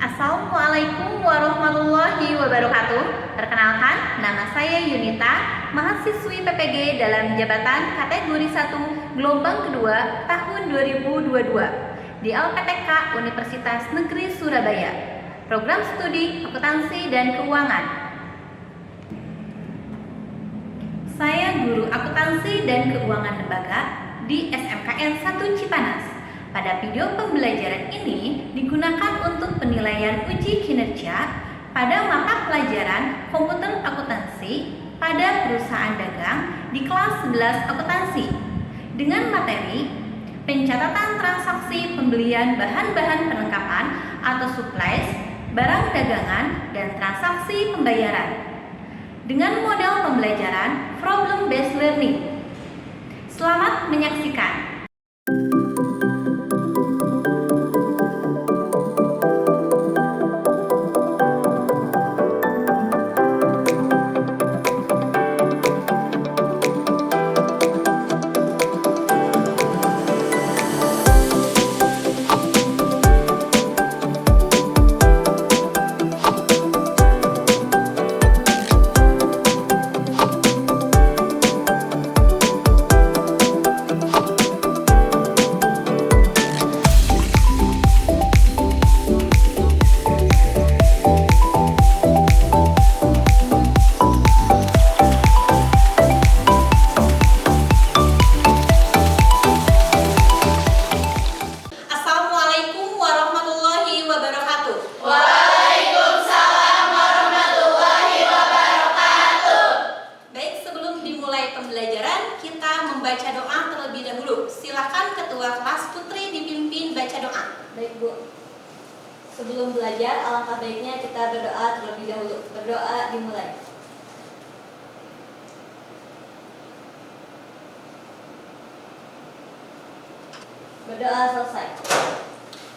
Assalamualaikum warahmatullahi wabarakatuh. Perkenalkan, nama saya Yunita, mahasiswi PPG dalam jabatan kategori 1 gelombang kedua tahun 2022 di LPTK Universitas Negeri Surabaya. Program studi akuntansi dan keuangan. Saya guru akuntansi dan keuangan lembaga di SMKN 1 Cipanas. Pada video pembelajaran ini digunakan untuk penilaian uji kinerja pada mata pelajaran komputer akuntansi pada perusahaan dagang di kelas 11 akuntansi dengan materi pencatatan transaksi pembelian bahan-bahan perlengkapan atau supplies, barang dagangan, dan transaksi pembayaran dengan model pembelajaran problem based learning. Selamat menyaksikan. Baca doa terlebih dahulu. Silakan Ketua Kelas Putri dipimpin baca doa. Baik Bu, sebelum belajar alangkah baiknya kita berdoa terlebih dahulu. Berdoa dimulai. Berdoa selesai.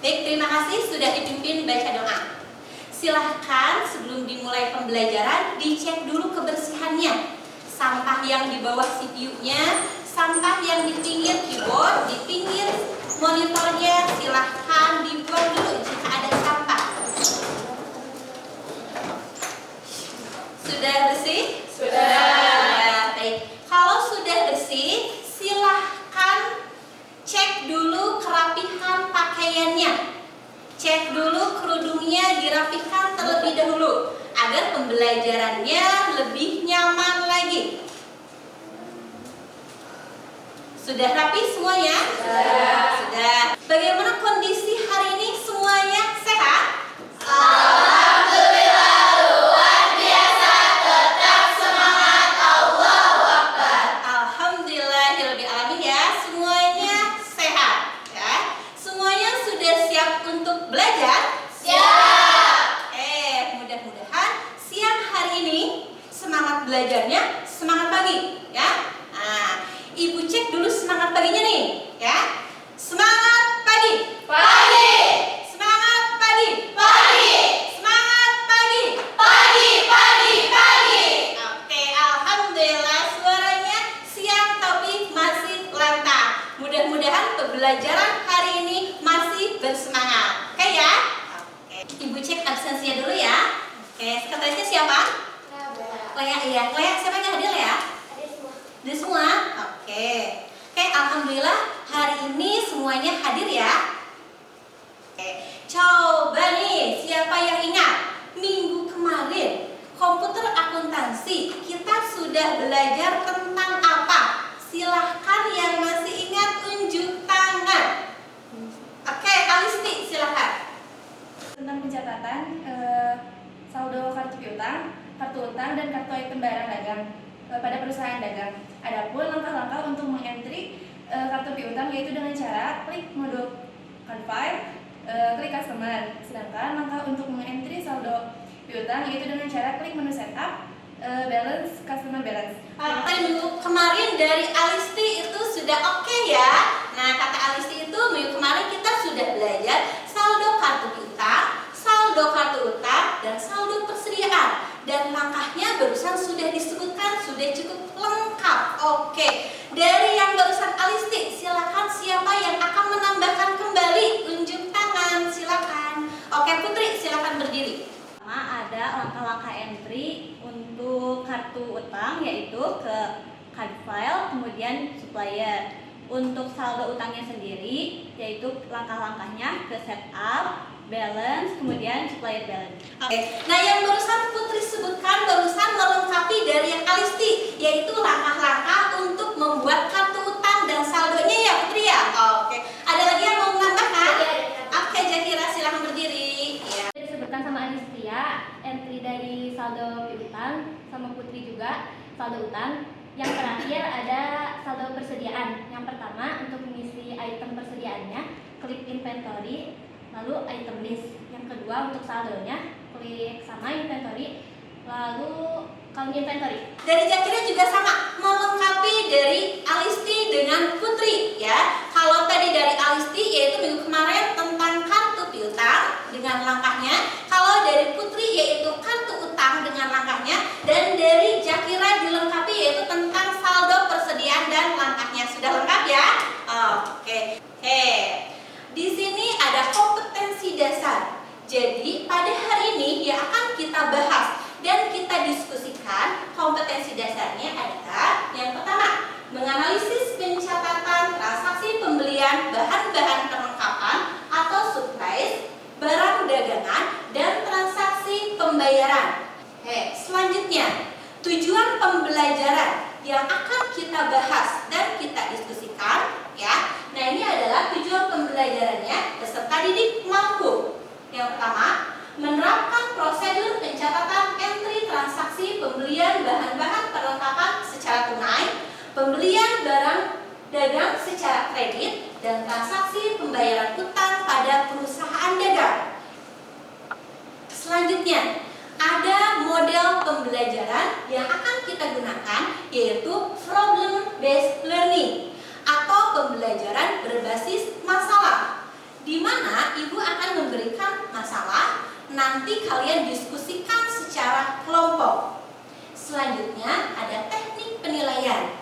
Baik, terima kasih sudah dipimpin baca doa. Silahkan sebelum dimulai pembelajaran dicek dulu kebersihannya. Sampah yang di bawah CPU-nya, sampah yang di pinggir keyboard, di pinggir monitornya, silahkan dibuang dulu jika ada sampah. Sudah bersih? Sudah. Baik. Kalau sudah bersih, silahkan cek dulu kerapihan pakaiannya. Cek dulu kerudungnya dirapihkan terlebih dahulu agar pembelajarannya lebih nyaman lagi. Sudah rapi semuanya? Sudah. Bagaimana kondisi hari ini? Semuanya sehat? Alhamdulillah luar biasa, tetap semangat, Allahu Akbar. Alhamdulillahirabbil alamin ya, semuanya sehat ya. Semuanya sudah siap untuk belajar? Siap. Mudah-mudahan siang hari ini semangat belajarnya semangat pagi ya. Ibu cek dulu semangat paginya nih ya. Semangat pagi. Pagi. Semangat pagi. Pagi. Semangat pagi. Pagi. Pagi. Pagi. Oke, alhamdulillah suaranya siang tapi masih lantang. Mudah-mudahan pembelajaran hari ini masih bersemangat. Oke ya? Oke. Ibu cek absensinya dulu ya. Oke, sekretarisnya siapa? Lea, iya. Lea, siapa yang hadir ya? Ada semua? Oke, alhamdulillah hari ini semuanya hadir ya. Oke, coba nih siapa yang ingat minggu kemarin komputer akuntansi kita sudah belajar tentang apa? Silahkan yang masih ingat unjuk tangan. Oke, Alisti silahkan. Tentang pencatatan saldo kartu piutang, kartu utang, dan kartu item barang dagang pada perusahaan dagang. Adapun langkah-langkah untuk mengentry kartu piutang yaitu dengan cara klik mode confirm, klik customer. Sedangkan langkah untuk mengentry saldo piutang yaitu dengan cara klik menu setup, balance, customer balance. Minggu kemarin dari Alisti itu sudah oke ya. Nah, kata Alisti itu minggu kemarin kita sudah belajar saldo kartu piutang, saldo kartu utang, dan saldo persediaan. Dan langkahnya barusan sudah disebutkan, sudah cukup lengkap. Oke, dari yang barusan Alisti, silakan siapa yang akan menambahkan kembali? Unjuk tangan, silakan. Oke, Putri, silakan. langkah entry untuk kartu utang, yaitu ke card file, kemudian supplier. Untuk saldo utangnya sendiri, yaitu langkah-langkahnya ke setup, balance, kemudian supplier balance. Oke, nah yang barusan Putri sebutkan barusan melengkapi dari yang Alisti, yaitu langkah-langkah untuk membuat kartu utang dan saldonya ya Putri ya. Oke, ada lagi yang mau menambahkan? Oke, Jakira silahkan berdiri. Ya. Disebutkan sama Alistia, entry dari saldo piutang, sama Putri juga saldo utang. Yang terakhir ada saldo persediaan. Yang pertama untuk mengisi item persediaannya, klik inventory, lalu item list. Yang kedua untuk saldonya, klik sama inventory, lalu count inventory. Dari Jakira juga sama, melengkapi dari Alisti dengan Putri ya. Kalau tadi dari Alisti yaitu minggu kemarin tentang kartu piutang dengan langkahnya, kalau dari Putri yaitu kartu utang dengan langkahnya, dan dari Jakira dilengkapi yaitu tentang saldo persediaan dan langkahnya. Sudah lengkap ya? Oke. Di sini ada kompetensi dasar. Jadi pada hari ini yang akan kita bahas dan kita diskusikan kompetensi dasarnya adalah yang pertama, menganalisis pencatatan transaksi pembelian bahan-bahan perlengkapan atau supplies, barang dagangan, dan transaksi pembayaran. Selanjutnya, tujuan pembelajaran yang akan kita bahas dan kita diskusikan ya. Nah, ini adalah tujuan pembelajarannya peserta didik mampu. Yang pertama, menerapkan prosedur pencatatan entry transaksi pembelian bahan-bahan perlengkapan secara tunai, pembelian barang dagang secara kredit, dan transaksi pembayaran utang pada perusahaan dagang. Selanjutnya, ada model pembelajaran yang akan kita gunakan, yaitu problem based learning atau pembelajaran berbasis masalah, di mana ibu akan memberikan masalah, nanti kalian diskusikan secara kelompok. Selanjutnya ada teknik penilaian.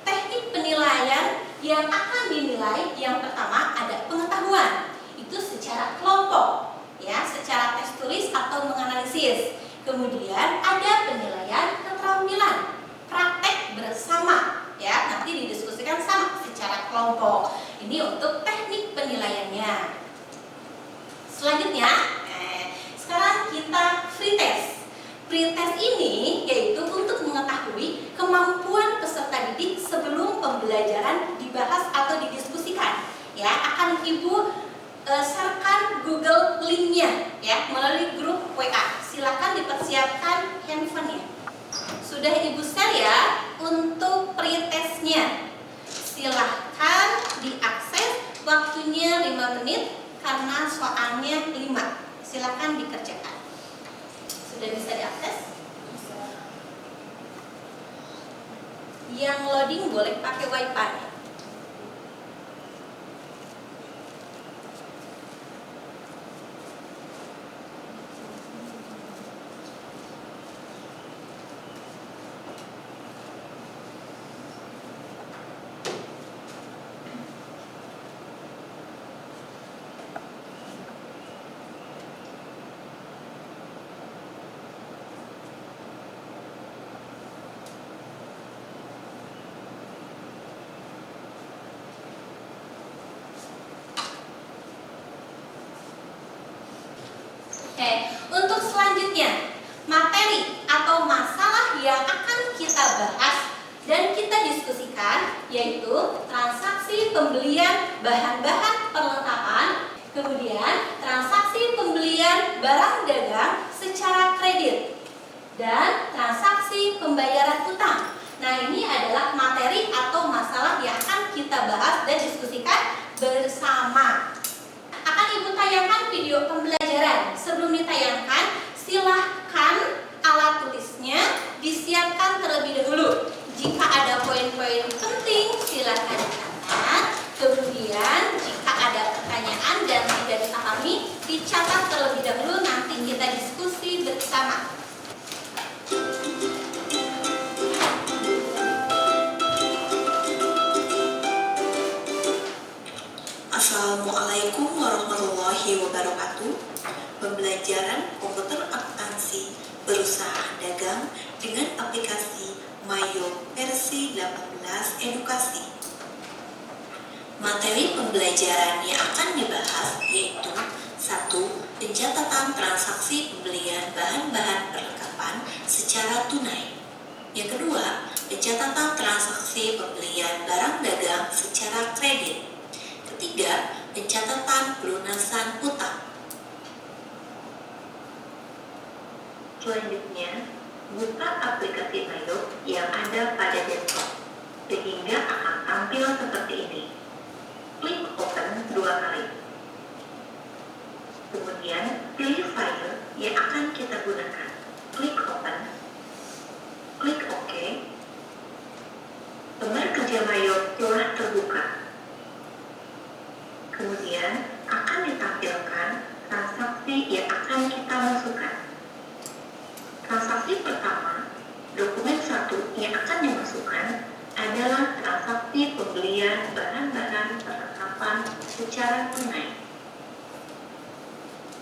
Teknik penilaian yang akan dinilai yang pertama ada pengetahuan, itu secara kelompok ya, secara tes tulis atau menganalisis. Kemudian ada penilaian keterampilan, praktek bersama ya, nanti didiskusikan sama secara kelompok. Ini untuk teknik penilaiannya. Selanjutnya, sekarang kita free test. Free test ini yaitu untuk mengetahui kemampuan peserta didik sebelum pembelajaran dibahas atau didiskusikan. Ya, akan ibu sharekan Google linknya ya melalui grup WA. Silakan dipersiapkan handphonenya. Sudah ibu share ya untuk pretestnya. Silahkan diakses, waktunya 5 menit karena soalnya 5. Silahkan dikerjakan. Sudah bisa diakses? Yang loading boleh pakai wifi. Untuk selanjutnya, materi atau masalah yang akan kita bahas dan kita diskusikan yaitu transaksi pembelian bahan-bahan perlengkapan, kemudian transaksi pembelian barang dagang secara kredit, dan transaksi pembayaran utang. Nah, ini adalah materi atau masalah yang akan kita bahas dan diskusikan bersama. Akan ibu tayangkan video pembelajaran. Sebelum ditayangkan, silahkan alat tulisnya disiapkan terlebih dahulu. Jika ada poin-poin penting, silahkan dicatat. Kemudian, jika ada pertanyaan dan tidak dipahami, dicatat terlebih dahulu. Nanti kita diskusi bersama. Assalamualaikum warahmatullahi wabarakatuh. Pembelajaran komputer akuntansi berusaha edukasi. Materi pembelajaran yang akan dibahas yaitu 1. Pencatatan transaksi pembelian bahan-bahan perlengkapan secara tunai. Yang kedua, pencatatan transaksi pembelian barang dagang secara kredit. Ketiga, pencatatan pelunasan utang. Selanjutnya, buka aplikasi Mayo yang ada pada desktop, sehingga akan tampil seperti ini. Klik open 2 kali. Kemudian, pilih file yang akan kita gunakan. Klik open. Klik OK. Lembar kerja Mayo telah terbuka. Kemudian, akan ditampilkan transaksi yang akan kita masukkan. Transaksi pertama, dokumen 1 yang akan dimasukkan adalah transaksi pembelian bahan-bahan perlengkapan secara tunai.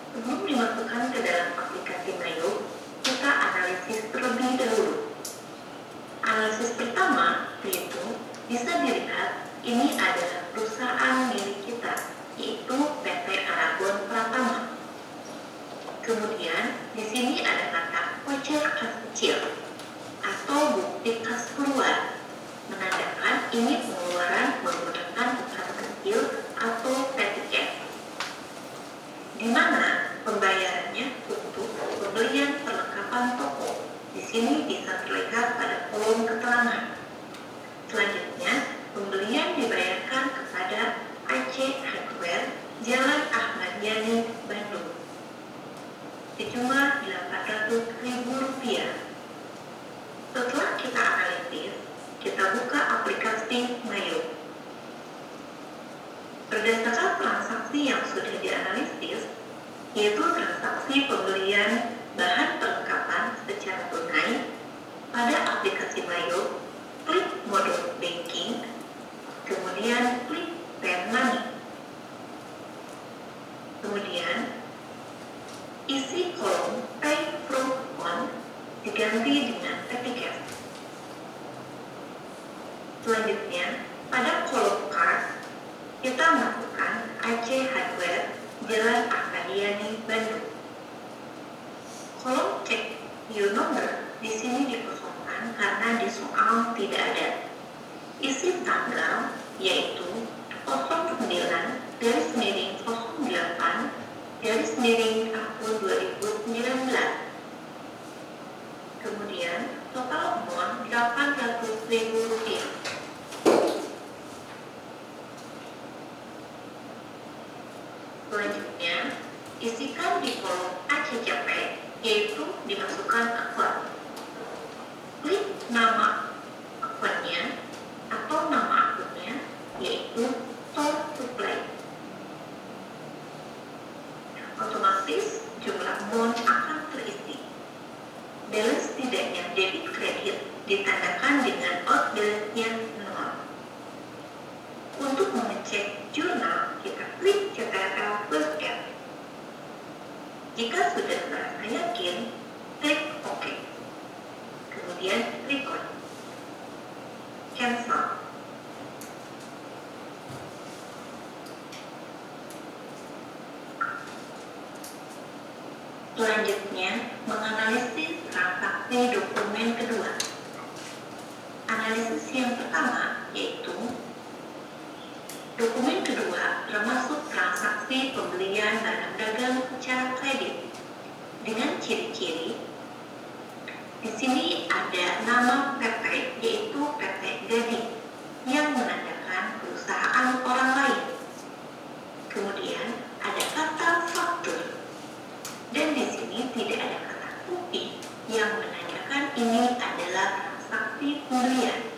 Sebelum dimasukkan ke dalam aplikasi Mayo, kita analisis terlebih dahulu. Analisis pertama yaitu bisa dilihat ini adalah perusahaan milik kita, yaitu PT Aragon Pratama. Kemudian di sini ada kata voucher kas kecil atau bukti kas keluar, menandakan ini pengeluaran menggunakan kas kecil atau petty cash, di mana pembayarannya untuk pembelian perlengkapan toko. Di sini bisa terlihat pada kolom keterangan. Selanjutnya, pembelian dibayarkan kepada AC Hardware, Jalan Ahmad Yani, Bandung, sejumlah Rp800.000. Setelah kita analisis, kita buka aplikasi Mayo. Berdasarkan transaksi yang sudah dianalisis, yaitu transaksi pembelian bahan perlengkapan secara tunai pada aplikasi Mayo, klik mode banking, kemudian klik Send Money. Kemudian, isi kolom Pay from On diganti dengan petty cash. Selanjutnya, pada kolom card, kita masukkan AC Hardware, Jalan Ahmad Yani, Bandung. Kolom cek your number di sini dikosongkan karena di soal tidak ada. Isi tanggal yaitu 09/08/tahun 2019. Kemudian total amount Rp800.000. Selanjutnya, isikan di kolom ACCP, yaitu dimasukkan akun. Klik nama akunnya atau nama akunnya, yaitu Store Supply. Otomatis jumlah amount akan terisi. Balance tidaknya debit kredit ditandakan dengan out balance-nya 0. Untuk mengecek jurnal, kita klik CTRL plus F. Jika sudah merasa yakin, klik OK. Kemudian klik on. Cancel. Selanjutnya, menganalisis transaksi dokumen kedua. Analisis yang pertama yaitu dokumen kedua termasuk transaksi pembelian barang dagang secara kredit dengan ciri-ciri. Di sini ada nama PT, yaitu PT Gading, yang menandakan perusahaan orang lain. Kemudian ada kata faktur, dan di sini tidak ada kata kopi yang menandakan ini adalah transaksi pembelian.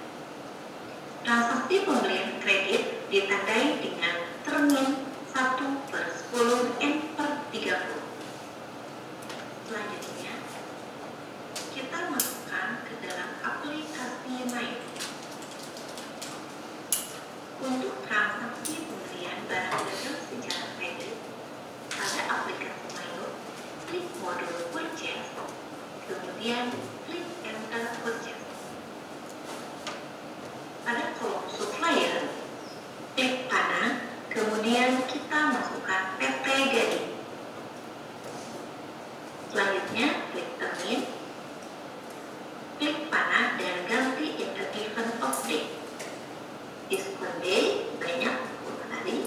Transaksi pembelian kredit ditandai dengan termin 1/10/30. Selanjutnya, kita masukkan ke dalam aplikasi Mayo. Untuk transaksi pembelian barang dagang secara kredit pada aplikasi Mayo, klik modul purchase, kemudian klik enter purchase. Pada kolom Kemudian kita masukkan PT Gading. Selanjutnya klik termin, klik panah dan ganti in a given of day. Diskon day banyak 10 hari,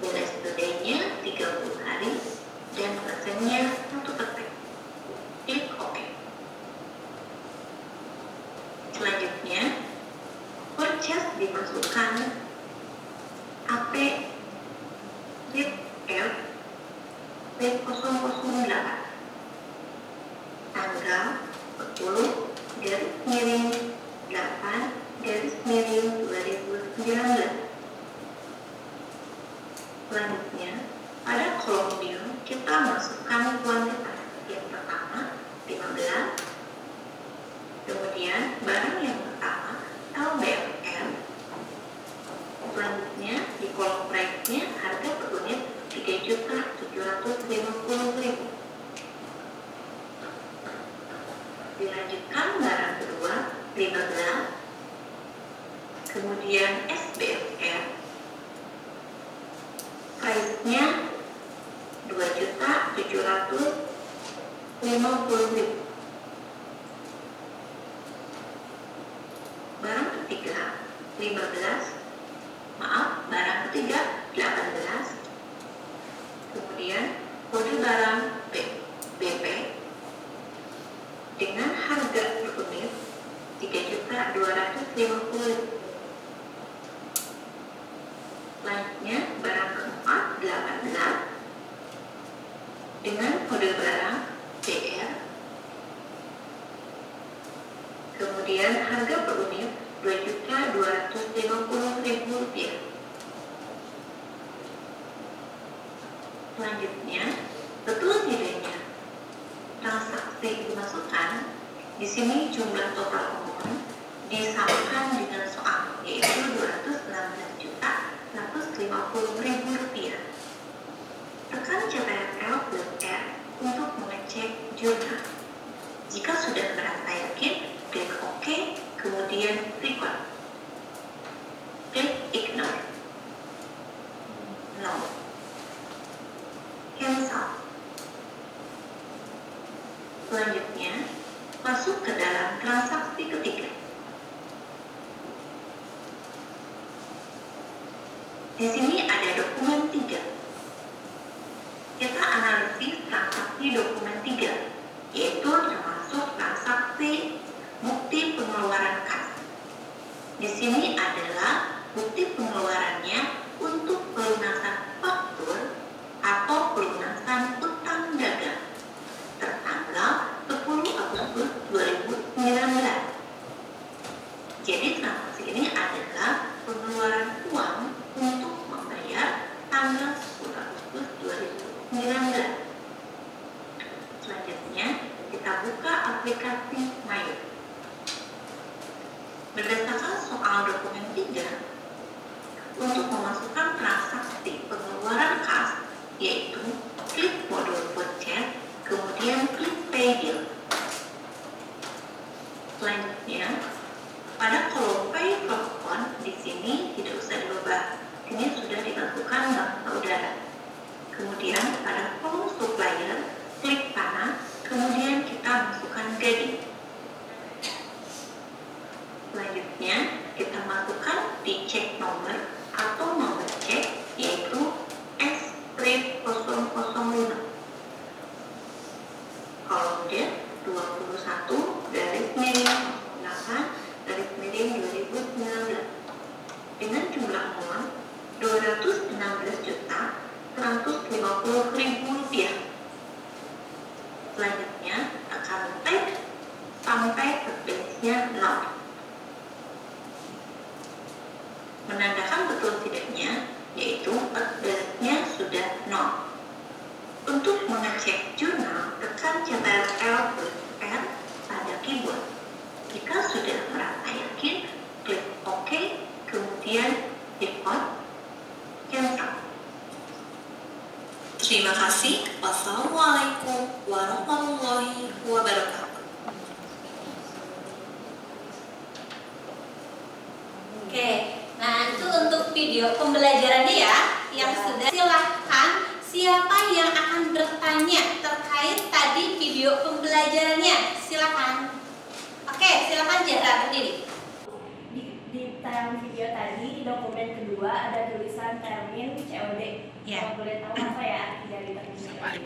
balance today-nya 30 hari, dan persennya 1%. Klik OK. Selanjutnya, purchase dimasukkan AP RIP F P008 tanggal 10/8/2019. Selanjutnya, pada kolom bill kita masukkan kuantitas. Yang pertama 15, kemudian barang yang pertama LBMR. Selanjutnya di kolom price-nya harga per unit 3.750.000. Dilanjutkan barang kedua 15, kemudian SBMR, price-nya 2.750.000. Barang ketiga 18, kemudian kode barang BP dengan harga per unit 3.250.000. Selanjutnya barang keempat 18 dengan kode barang CR, kemudian harga per unit Rp2.250.000. Selanjutnya, betul tidaknya transaksi dimasukkan. Di sini jumlah total uang disamakan dengan soal, yaitu Rp216.150.000. Tekan capaian L plus R untuk mengecek jurnal. Jika sudah merasa yakin, klik OK, kemudian record. Klik ignore. No. Cancel. Selanjutnya, masuk ke dalam transaksi ketiga. Di sini ada dokumen 3. Kita analisis transaksi dokumen 3, yaitu termasuk transaksi bukti pengeluaran kas. Di sini adalah bukti pengeluarannya untuk pelunasan faktur atau pelunasan utang dagang tertanggal 10 Agustus 2019. Jadi transaksi ini adalah pengeluaran uang untuk membayar tanggal 10 Agustus 2019. Selanjutnya, kita buka aplikasi Mayo. Berdasarkan soal dokumen 3, untuk memasukkan transaksi pengeluaran kas, yaitu klik modul purchase, kemudian klik pay bill. Selanjutnya, pada kolom pay from account di sini tidak usah dirubah, ini sudah dilakukan bank saudara. Kemudian pada kolom supplier, klik panah, kemudian kita masukkan gading. Selanjutnya, kita masukkan di cek nomor atau nomor cek, yaitu S-005. Kolom D 21/08/2019 dengan jumlah uang Rp216.150.000. Selanjutnya, tekan tab sampai balance-nya 0. Menandakan betul tidaknya, yaitu balance-nya sudah 0. Untuk mengecek jurnal, tekan Ctrl L plus R pada keyboard. Jika sudah merasa yakin, klik OK, kemudian record, cancel. Terima kasih. Wassalamualaikum warahmatullahi wabarakatuh. Oke, nah itu untuk video pembelajarannya ya. yang sudah. Silahkan siapa yang akan bertanya terkait tadi video pembelajarannya? Silakan. Oke, silakan Zahra berdiri. Di tayangan video tadi, di dokumen kedua ada tulisan termin COD. Ya. Kalau boleh tahu apa ya arti dari termin COD?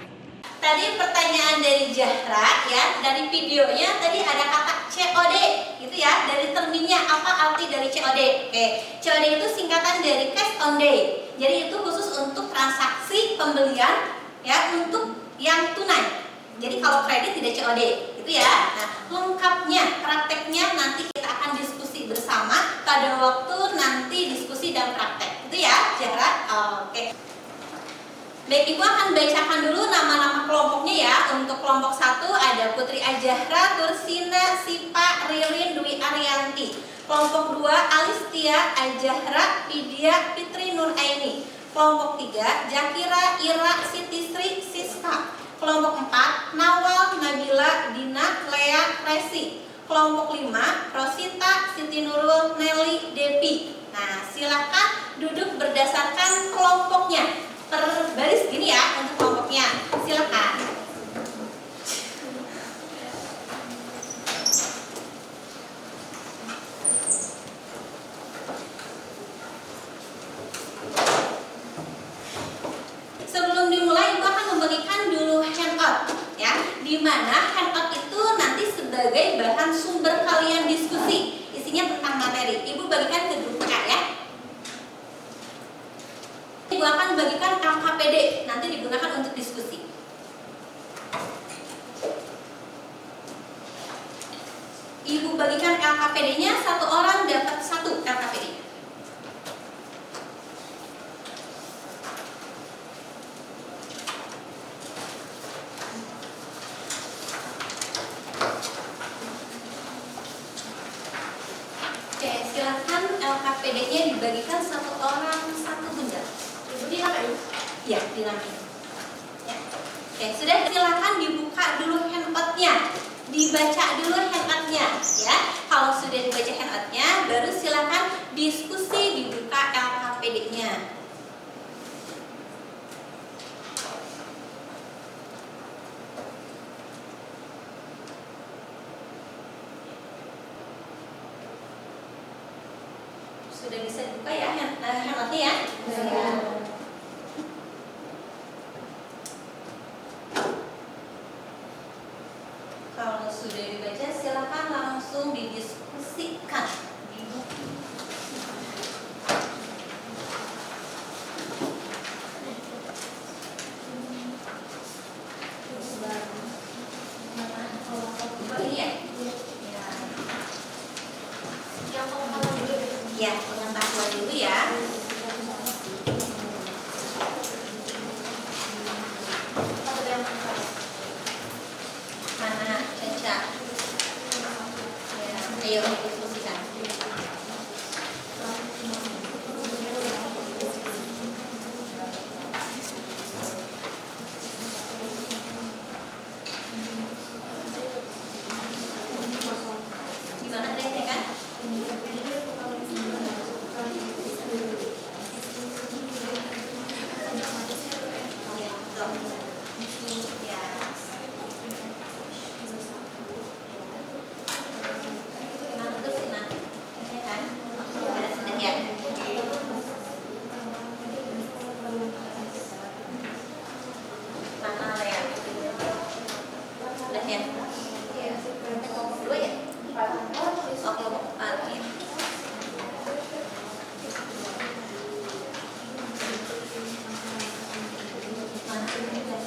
Tadi pertanyaan dari Zahra ya, dari videonya tadi ada kata COD gitu ya, dari terminnya apa arti dari COD? Oke, COD itu singkatan dari cash on day. Jadi itu khusus untuk transaksi pembelian ya, untuk yang tunai. Jadi kalau kredit tidak COD gitu ya. Nah, lengkapnya prakteknya nanti kita akan diskusi bersama pada waktu nanti diskusi dan praktek. Itu ya, Zahra. Oke. Baik, Ibu akan bacakan dulu nama-nama kelompoknya ya. Untuk kelompok 1 ada Putri Azahra, Tursina, Sipa, Rilin, Dwi Arianti. Kelompok 2 Alistia, Azahra, Vidya, Fitri Nuraini. Kelompok 3 Jakira, Ira, Siti Sri, Siska. Kelompok 4 Nawal, Nabila, Dina, Lea, Resi. Kelompok 5 Rosita, Siti Nurul, Nelly, Devi. Nah, silakan duduk berdasarkan kelompoknya. Per baris gini ya untuk kelompoknya. Silakan. Sebelum dimulai, Ibu akan membagikan dulu handout ya. Di mana handout itu nanti sebagai bahan sumber kalian diskusi. Isinya tentang materi. Ibu bagikan ke grup WA ya. Ibu akan bagikan LKPD, nanti digunakan untuk diskusi. Ibu bagikan LKPD-nya, satu orang dapat 1 LKPD. Oke, silakan LKPD-nya dibagikan satu orang 1 bundel. Ya, dinamain. Ya. Oke, sudah, silakan dibuka dulu handout-nya, dibaca dulu handout-nya, ya. Kalau sudah dibaca handout-nya, baru silakan diskusi, dibuka LKPD-nya. Sudah bisa dibuka ya handout-nya ya? Ya. Kalau sudah dibaca, silakan langsung didiskusikan. Ini ya? Ya, pengetahuan dulu ya. Mana Caca? Ya, ayo diskusikan. Gimana tadi kan? Ya, betul. Ya. Mana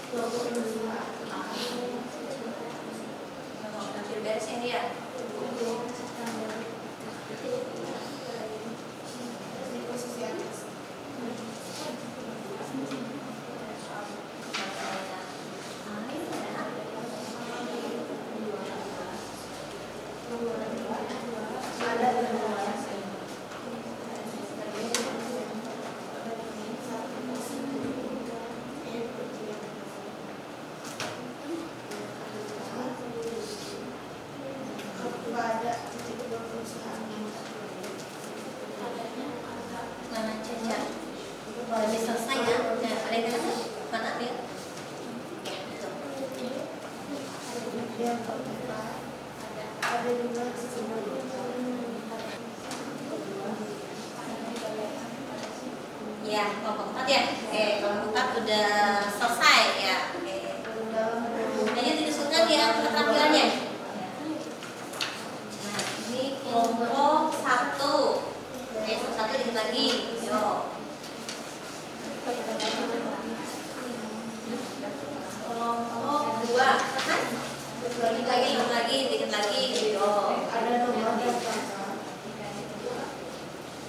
Hampir beres ini ya. Mana Caca? Kalau habis selesai ya, ada yang tanya? Mana dia? Ya, itu. Ya, kelompok 4 ya. Oke, kelompok 4 udah selesai ya. Oke. Hanya didiskusikan ya keterampilannya. Nah, ini kelompok 1. Oke, satu dikit lagi. Yuk. Kelompok 2, kan? Dikit lagi. Yuk.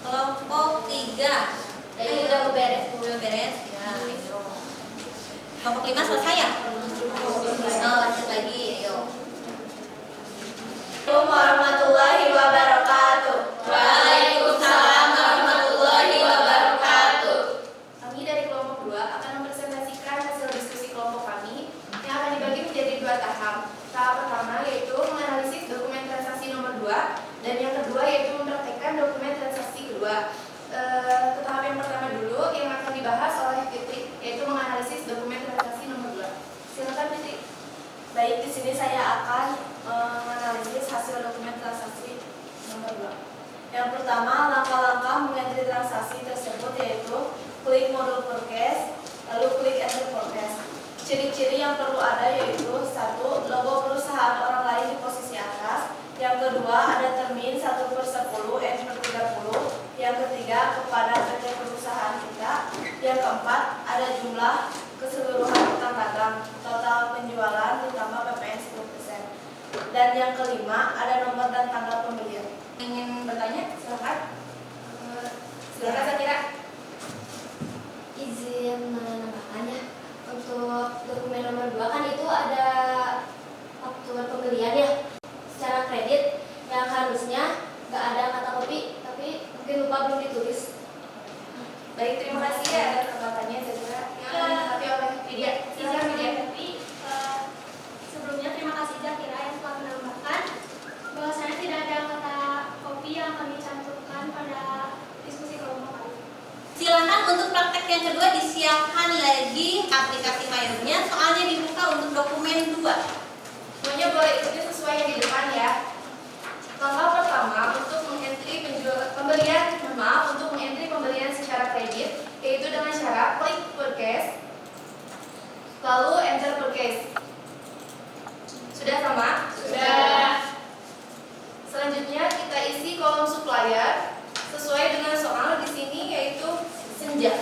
Kelompok 3. Udah beres. Ya, ayo. Kelompok 5 selesai ya? Lanjut lagi, ayo. Assalamualaikum warahmatullahi wabarakatuh. Waalaikumsalam warahmatullahi wabarakatuh. Kami dari kelompok 2 akan mempresentasikan hasil diskusi kelompok kami yang akan dibagi menjadi 2 tahap. Tahap pertama yaitu menganalisis dokumen transaksi nomor 2 dan yang kedua yaitu mempraktekkan dokumen transaksi kedua. Ke tahap yang pertama dulu yang akan dibahas oleh Fitri yaitu menganalisis dokumen transaksi nomor 2. Silakan Fitri. Baik, di sini saya akan menganalisis hasil dokumen transaksi nomor 2. Yang pertama, langkah-langkah mengentry transaksi tersebut yaitu klik modul forecast, lalu klik enter forecast. Ciri-ciri yang perlu ada yaitu 1. Logo perusahaan orang lain di posisi atas. Yang kedua, ada termin 1/10 N/30. Yang ketiga, kepada PT perusahaan kita. Yang keempat, ada jumlah keseluruhan utang dagang, total penjualan ditambah PPN 10%. Dan yang kelima, ada nomor dan tanggal pembelian. Ingin bertanya? Silakan. Silakan Zakira. Izin menambahkan ya, untuk dokumen nomor 2 kan itu ada faktur pembelian ya secara kredit yang harusnya nggak ada kata kopi, tapi mungkin lupa belum ditulis. Baik, terima kasih ya atas perkataannya Zakira yang akan ditanggapi oleh Widya. Silakan Widya. Tapi sebelumnya terima kasih Zakira yang telah menambahkan bahwasanya tidak ada kata kopi yang kami cantumkan pada diskusi kelompok kali. Silakan untuk praktek yang kedua disiapkan lagi aplikasi Mayurnya, soalnya dibuka untuk dokumen 2. Semuanya boleh ikuti sesuai yang di depan ya. Langkah pertama untuk mengentry pembelian secara kredit yaitu dengan cara klik purchase lalu enter purchase. Sudah sama? Sudah. Selanjutnya kita isi kolom supplier sesuai dengan soal di sini yaitu senja.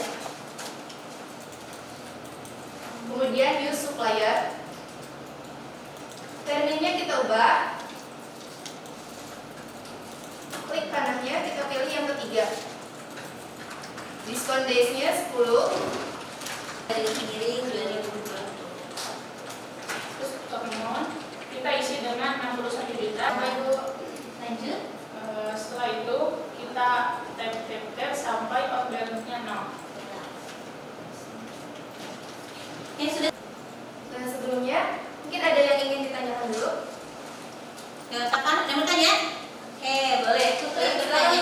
Kemudian use supplier. Terminnya kita ubah. Klik kanannya, kita pilih yang ketiga. Diskon days-nya 10. Dari Giring 2020. Terus mohon kita isi dengan 61 juta. Lanjut. Setelah itu kita tap sampai ordernya 0. Sudah. Sebelumnya mungkin ada yang ingin ditanyakan dulu. Kapan? Ada yang bertanya? Oke, boleh. Bertanya.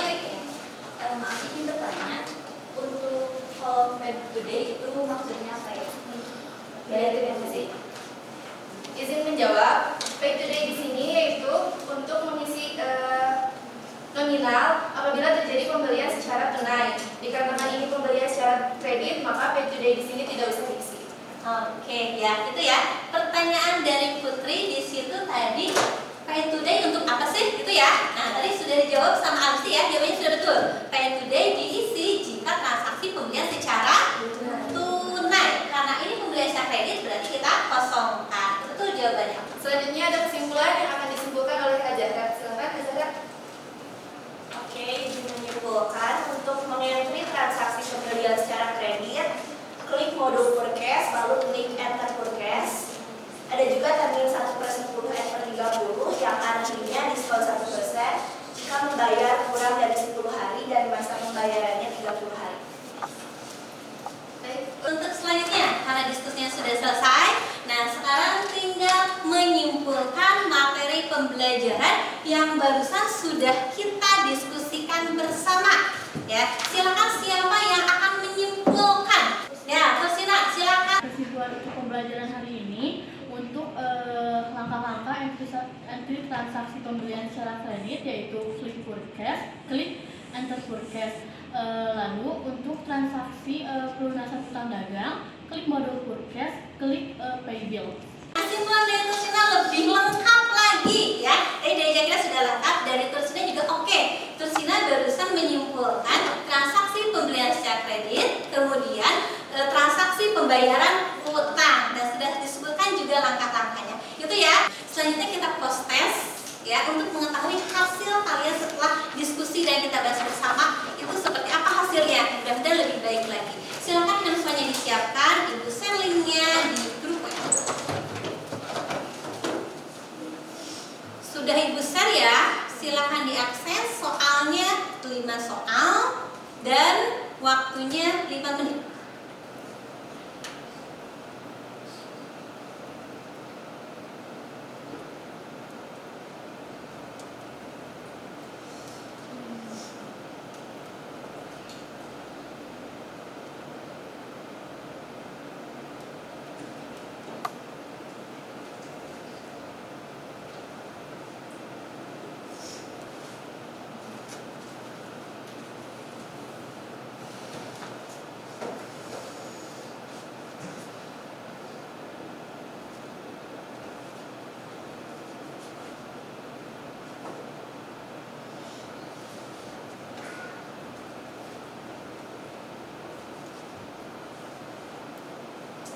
Maaf, izin bertanya. Untuk kolom pay today itu maksudnya apa ya? Baik, terima kasih. Izin menjawab. Pay today di sini yaitu untuk mengisi nominal apabila terjadi pembelian secara tunai. Dikarenakan ini pembelian secara kredit, maka pay today di sini tidak usah diisi. Oke, ya itu ya. Pertanyaan dari Putri di situ tadi, pay today untuk apa sih? Gitu ya. Nah, tadi sudah dijawab sama Alsi ya. Jawabannya sudah betul. Pay today diisi jika transaksi pembelian secara tunai. Karena ini pembelian secara kredit berarti kita kosongkan. Itu tuh jawabannya. Selanjutnya ada kesimpulan yang akan disimpulkan oleh Kak Zahra. Silakan Kak Zahra. Oke, izin menyimpulkan untuk mengentri transaksi pembelian secara kredit, klik modul purchase, lalu klik enter purchase. Ada juga termin 1/10 N/30 yang artinya diskon 1% jika membayar kurang dari 10 hari dan masa pembayarannya 30 hari. Baik, untuk selanjutnya karena diskusinya sudah selesai, nah sekarang tinggal menyimpulkan materi pembelajaran yang barusan sudah kita diskusikan bersama. Ya, silakan siapa yang akan menyimpulkan? Ya, Tursina, silakan. Kesimpulan untuk pembelajaran hari ini untuk langkah-langkah entry transaksi pembelian secara kredit yaitu klik purchase, klik enter purchase. Lalu untuk transaksi pelunasan utang dagang, klik modul purchase, klik pay bill. Kesimpulan dari Tursina lebih lengkap lagi ya. Dari kira sudah lengkap, dari Tursina juga oke. Tursina barusan menyimpulkan transaksi pembelian secara kredit, kemudian transaksi pembayaran utang dan sudah disebutkan juga langkah-langkahnya. Itu ya. Selanjutnya kita post test ya untuk mengetahui hasil kalian setelah diskusi dan kita bahas bersama itu seperti apa hasilnya. Mudah-mudahan lebih baik lagi. Silakan handphonenya disiapkan, Ibu share linknya di grup WA. Sudah Ibu share ya, silakan diakses. Soalnya 5 soal dan waktunya 5 menit.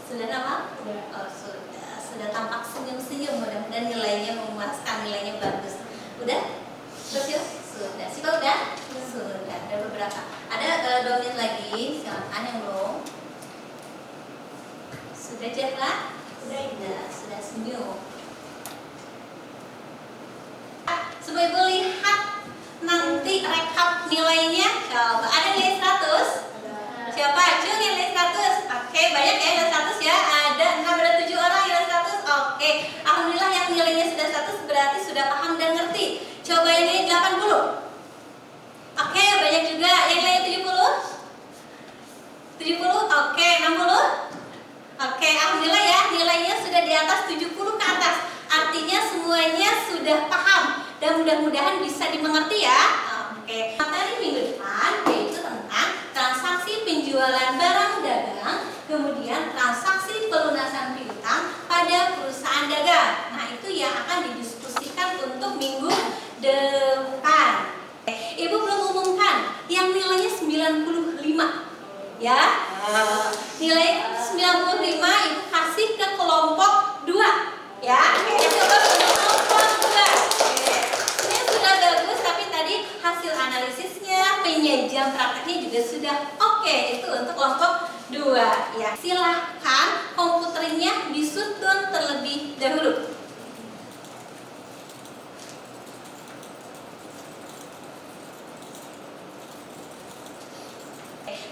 Sudah nama? Oh, sudah tampak senyum-senyum, mudah-mudahan nilainya memuaskan, nilainya bagus. Udah? Terus yuk? Sudah. Siapa udah? Sudah. Ada beberapa. Ada 2 menit lagi, silakan yang belum. Sudah Jahla? Sudah senyum. Semua ibu lihat nanti rekap nilainya. Coba ada nilai 100? Siapa? Jul nilai 100. Oke, banyak ya nilai 100 ya. Ada 6, 7 orang nilai 100. Oke, alhamdulillah yang nilainya sudah 100 berarti sudah paham dan ngerti. Coba ini 80. Oke, banyak juga yang nilai 70. 70. Oke, 60. Oke, alhamdulillah ya nilainya sudah di atas 70 ke atas. Artinya semuanya sudah paham dan mudah-mudahan bisa dimengerti ya. Oke, materi minggu depan yaitu tentang transaksi penjualan barang dagang, kemudian transaksi pelunasan piutang pada perusahaan dagang. Nah, itu yang akan didiskusikan untuk minggu depan. Ibu belum umumkan yang nilainya 95 ya. Nilai 95 Ibu kasih ke kelompok 2 ya. Coba kelompok 2. Ini sudah bagus, tapi tadi hasil analisisnya, penyajian prakteknya juga sudah oke. Itu untuk kelompok 2 ya. Silahkan komputernya disutun terlebih dahulu.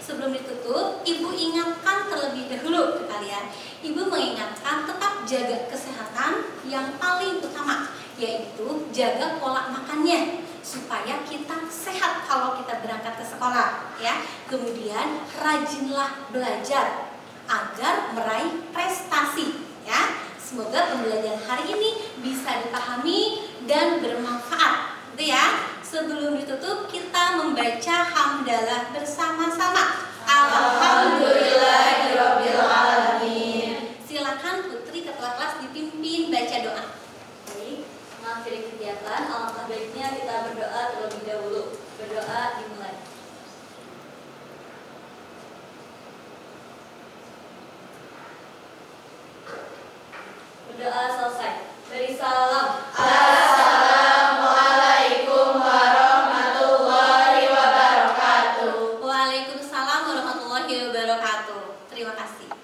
Sebelum ditutup, Ibu ingatkan terlebih dahulu ke kalian. Ibu mengingatkan tetap jaga kesehatan yang paling utama, yaitu jaga pola makannya supaya kita sehat kalau kita berangkat ke sekolah ya. Kemudian rajinlah belajar agar meraih prestasi ya. Semoga pembelajaran hari ini bisa dipahami dan bermanfaat. Itu ya. Sebelum ditutup kita membaca hamdalah bersama-sama. Alhamdulillahirabbil alamin. Silakan Putri ketua kelas dipimpin baca doa. Baik, mengakhiri kegiatan, alangkah baiknya kita berdoa terlebih dahulu. Berdoa dimulai. Terima kasih.